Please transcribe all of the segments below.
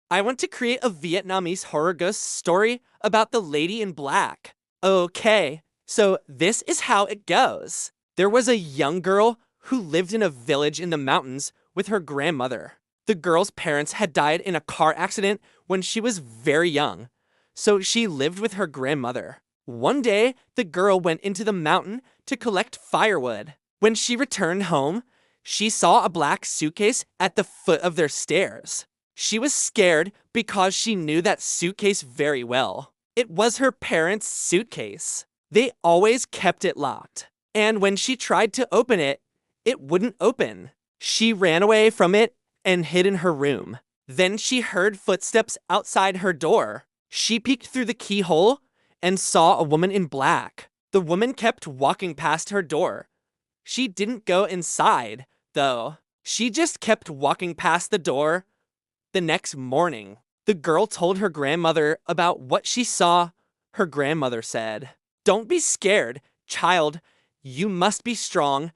I want to create a Vietnamese horror ghost story about the lady in black. Okay, so this is how it goes. There was a young girl who lived in a village in the mountains with her grandmother. The girl's parents had died in a car accident when she was very young, so she lived with her grandmother. One day, the girl went into the mountain to collect firewood. When she returned home, she saw a black suitcase at the foot of their stairs. She was scared because she knew that suitcase very well. It was her parents' suitcase. They always kept it locked. And when she tried to open it, it wouldn't open. She ran away from it and hid in her room. Then she heard footsteps outside her door. She peeked through the keyhole and saw a woman in black. The woman kept walking past her door. She didn't go inside, though. She just kept walking past the door. The next morning, the girl told her grandmother about what she saw. Her grandmother said, "Don't be scared, child. You must be strong."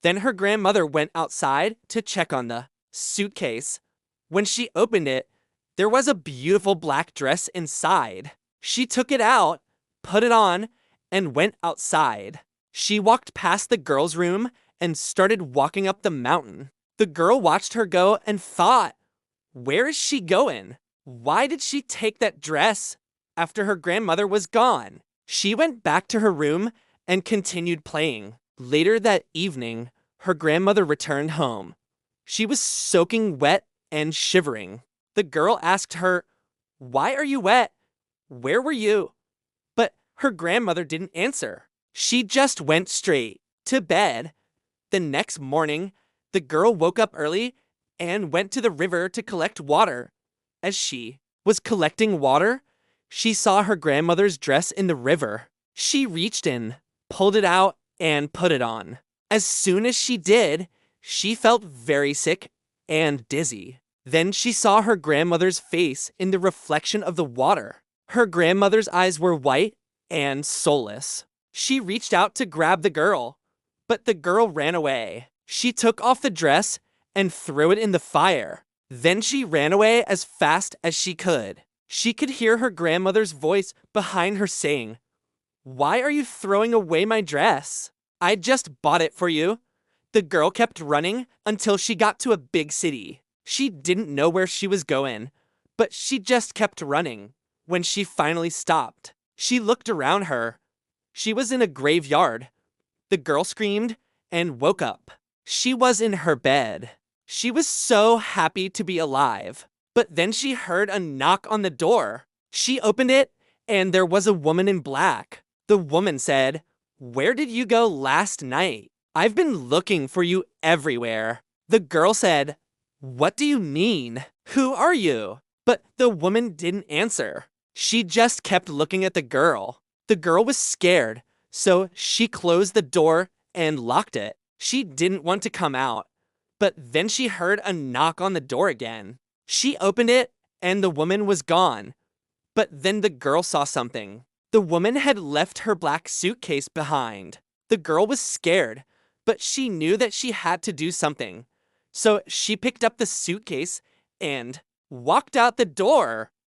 Then her grandmother went outside to check on the suitcase. When she opened it, there was a beautiful black dress inside. She took it out, put it on, and went outside. She walked past the girl's room and started walking up the mountain. The girl watched her go and thought, where is she going? Why did she take that dress after her grandmother was gone? She went back to her room and continued playing. Later that evening, her grandmother returned home. She was soaking wet and shivering. The girl asked her, "Why are you wet? Where were you?" But her grandmother didn't answer. She just went straight to bed. The next morning, the girl woke up early and went to the river to collect water. As she was collecting water, she saw her grandmother's dress in the river. She reached in, pulled it out, and put it on. As soon as she did, she felt very sick and dizzy. Then she saw her grandmother's face in the reflection of the water. Her grandmother's eyes were white and soulless. She reached out to grab the girl, but the girl ran away. She took off the dress and threw it in the fire. Then she ran away as fast as she could. She could hear her grandmother's voice behind her saying, "Why are you throwing away my dress? I just bought it for you." The girl kept running until she got to a big city. She didn't know where she was going, but she just kept running. When she finally stopped, she looked around her. She was in a graveyard. The girl screamed and woke up. She was in her bed. She was so happy to be alive. But then she heard a knock on the door. She opened it, and there was a woman in black. The woman said, "Where did you go last night? I've been looking for you everywhere." The girl said, "What do you mean? Who are you?" But the woman didn't answer. She just kept looking at the girl. The girl was scared, so she closed the door and locked it. She didn't want to come out. But then she heard a knock on the door again. She opened it, and the woman was gone. But then the girl saw something. The woman had left her black suitcase behind. The girl was scared, but she knew that she had to do something. So she picked up the suitcase and walked out the door.